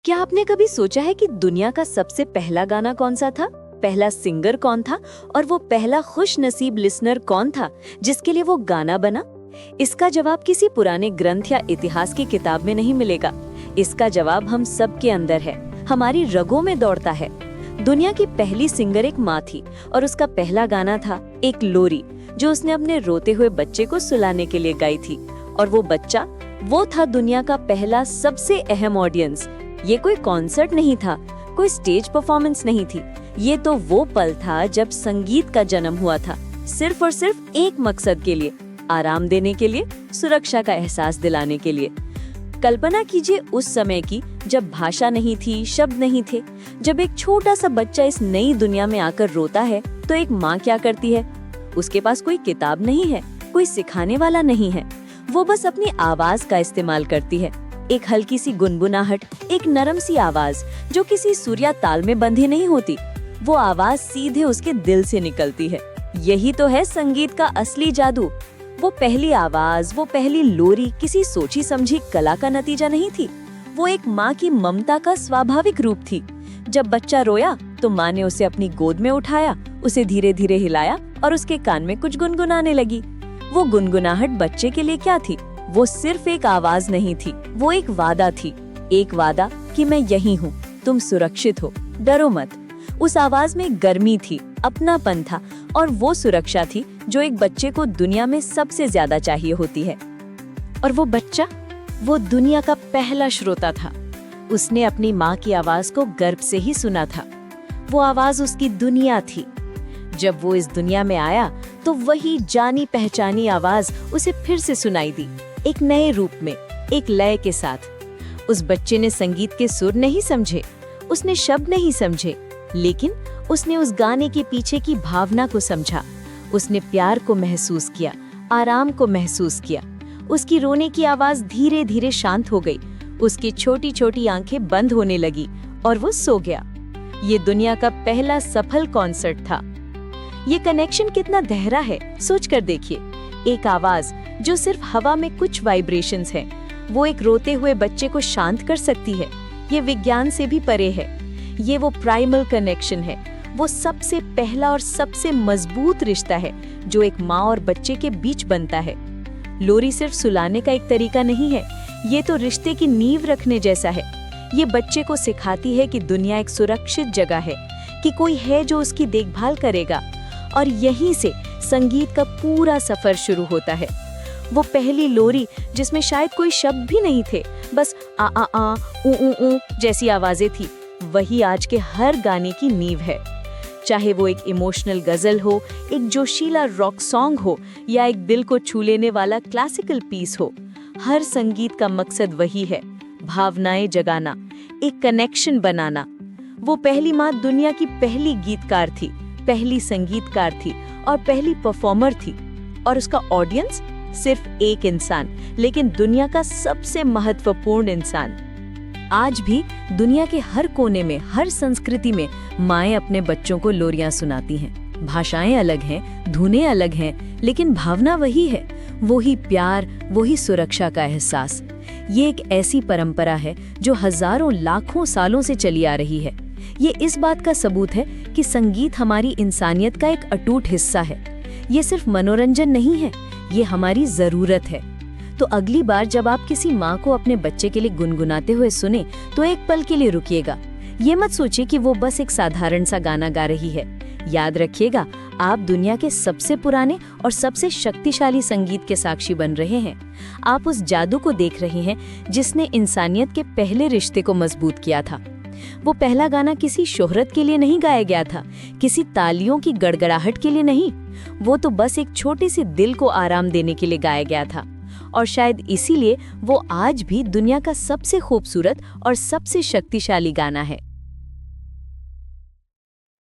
क्या आपने कभी सोचा है कि दुनिया का सबसे पहला गाना कौन सा था? पहला सिंगर कौन था? और वो पहला खुश नसीब लिसनर कौन था जिसके लिए वो गाना बना? इसका जवाब किसी पुराने ग्रंथ या इतिहास की किताब में नहीं मिलेगा। इसका जवाब हम सबके अंदर है, हमारी रगों में दौड़ता है। दुनिया की पहली सिंगर एक माँ थी और उसका पहला गाना था एक लोरी, जो उसने अपने रोते हुए बच्चे को सुलाने के लिए गाई थी। और वो बच्चा, वो था दुनिया का पहला सबसे अहम ऑडियंस। ये कोई कॉन्सर्ट नहीं था, कोई स्टेज परफॉर्मेंस नहीं थी। ये तो वो पल था जब संगीत का जन्म हुआ था, सिर्फ और सिर्फ एक मकसद के लिए, आराम देने के लिए, सुरक्षा का एहसास दिलाने के लिए। कल्पना कीजिए उस समय की, जब भाषा नहीं थी, शब्द नहीं थे। जब एक छोटा सा बच्चा इस नई दुनिया में आकर रोता है, तो एक माँ क्या करती है? उसके पास कोई किताब नहीं है, कोई सिखाने वाला नहीं है। वो बस अपनी आवाज का इस्तेमाल करती है। एक हल्की सी गुनगुनाहट, एक नरम सी आवाज जो किसी सुर या ताल में बंधी नहीं होती। वो आवाज सीधे उसके दिल से निकलती है। यही तो है संगीत का असली जादू। वो पहली आवाज, वो पहली लोरी किसी सोची समझी कला का नतीजा नहीं थी। वो एक माँ की ममता का स्वाभाविक रूप थी। जब बच्चा रोया तो माँ ने उसे अपनी गोद में उठाया, उसे धीरे धीरे हिलाया और उसके कान में कुछ गुनगुनाने लगी। वो गुनगुनाहट बच्चे के लिए क्या थी? वो सिर्फ एक आवाज नहीं थी, वो एक वादा थी। एक वादा कि मैं यहीं हूँ, तुम सुरक्षित हो, डरो मत। उस आवाज में गर्मी थी, अपनापन था और वो सुरक्षा थी जो एक बच्चे को दुनिया में सबसे ज्यादा चाहिए होती है। और वो बच्चा, वो दुनिया का पहला श्रोता था। उसने अपनी माँ की आवाज को गर्व से ही सुना था। वो आवाज उसकी दुनिया थी। जब वो इस दुनिया में आया तो वही जानी पहचानी आवाज उसे फिर से सुनाई दी, एक नए रूप में, एक लय के साथ। उस बच्चे ने संगीत के सुर नहीं समझे, उसने शब्द नहीं समझे, लेकिन उसने उस गाने के पीछे की भावना को समझा। उसने प्यार को महसूस किया, आराम को महसूस किया। उसकी रोने की आवाज धीरे धीरे शांत हो गई, उसकी छोटी छोटी आंखें बंद होने लगी और वो सो गया। ये दुनिया का पहला सफल कॉन्सर्ट था। ये कनेक्शन कितना गहरा है, सोच कर देखिए। एक आवाज जो सिर्फ हवा में कुछ वाइब्रेशंस है, वो एक रोते हुए बच्चे को शांत कर सकती है। ये विज्ञान से भी परे है। ये वो प्राइमल कनेक्शन है, वो सबसे पहला और सबसे मजबूत रिश्ता है जो एक माँ और बच्चे के बीच बनता है। लोरी सिर्फ सुलाने का एक तरीका नहीं है, ये तो रिश्ते की नींव रखने जैसा है। ये बच्चे को सिखाती है कि दुनिया एक सुरक्षित जगह है, कि कोई है जो उसकी देखभाल करेगा। और यहीं से संगीत का पूरा सफर शुरू होता है। वो पहली लोरी जिसमें शायद कोई शब्द भी नहीं थे, बस आ आ आ ऊ ऊ ऊ जैसी आवाजें थी, वही आज के हर गाने की नींव है। चाहे वो एक इमोशनल गजल हो, एक जोशीला रॉक सॉन्ग हो या एक दिल को छू लेने वाला क्लासिकल पीस हो, हर संगीत का मकसद वही है, भावनाएं जगाना, एक कनेक्शन बनाना। वो पहली माँ दुनिया की पहली गीतकार थी, पहली संगीतकार थी और पहली परफॉर्मर थी। और उसका ऑडियंस सिर्फ एक इंसान, लेकिन दुनिया का सबसे महत्वपूर्ण इंसान। आज भी दुनिया के हर कोने में, हर संस्कृति में माएं अपने बच्चों को लोरियां सुनाती हैं। भाषाएं अलग हैं, धुनें अलग हैं, लेकिन भावना वही है, वही प्यार, वही सुरक्षा का एहसास। ये एक ऐसी परंपरा है जो हजारों लाखों सालों से चली आ रही है। ये इस बात का सबूत है कि संगीत हमारी इंसानियत का एक अटूट हिस्सा है। ये सिर्फ मनोरंजन नहीं है, ये हमारी जरूरत है। तो अगली बार जब आप किसी माँ को अपने बच्चे के लिए गुनगुनाते हुए सुने, तो एक पल के लिए रुकिएगा। ये मत सोचिए कि वो बस एक साधारण सा गाना गा रही है। याद रखिएगा, आप दुनिया के सबसे पुराने और सबसे शक्तिशाली संगीत के साक्षी बन रहे हैं। आप उस जादू को देख रहे हैं जिसने इंसानियत के पहले रिश्ते को मजबूत किया था। वो पहला गाना किसी शोहरत के लिए नहीं गाया गया था, किसी तालियों की गड़गड़ाहट के लिए नहीं। वो तो बस एक छोटे से दिल को आराम देने के लिए गाया गया था। और शायद इसीलिए वो आज भी दुनिया का सबसे खूबसूरत और सबसे शक्तिशाली गाना है।